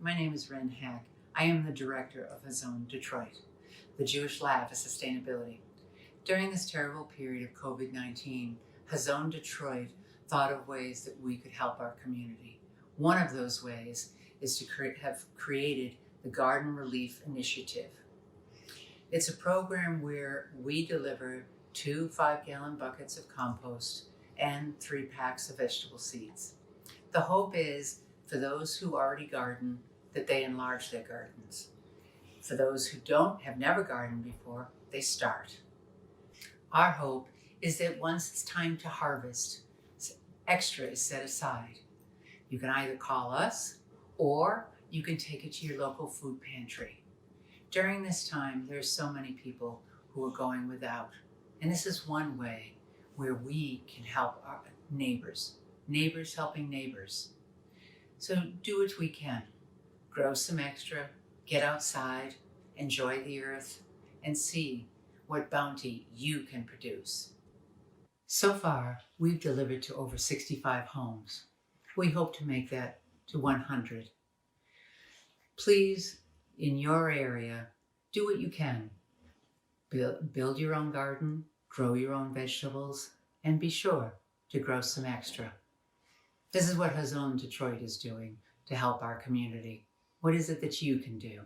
my name is Wren. I am the director of Hazon, Detroit, the Jewish Lab of Sustainability. During this terrible period of COVID-19, Hazon Detroit thought of ways that we could help our community. One of those ways is to have created the Garden Relief Initiative. It's a program where we deliver 2 5-gallon buckets of compost and 3 packs of vegetable seeds. The hope is for those who already garden that they enlarge their gardens. For those who have never gardened before, they start. Our hope is that once it's time to harvest, extra is set aside. You can either call us or you can take it to your local food pantry. During this time, there's so many people who are going without. And this is one way where we can help our neighbors helping neighbors. So do what we can. Grow some extra, get outside, enjoy the earth, and see what bounty you can produce. So far, we've delivered to over 65 homes. We hope to make that to 100. Please, in your area, do what you can. Build your own garden, grow your own vegetables, and be sure to grow some extra. This is what Hazon Detroit is doing to help our community. What is it that you can do?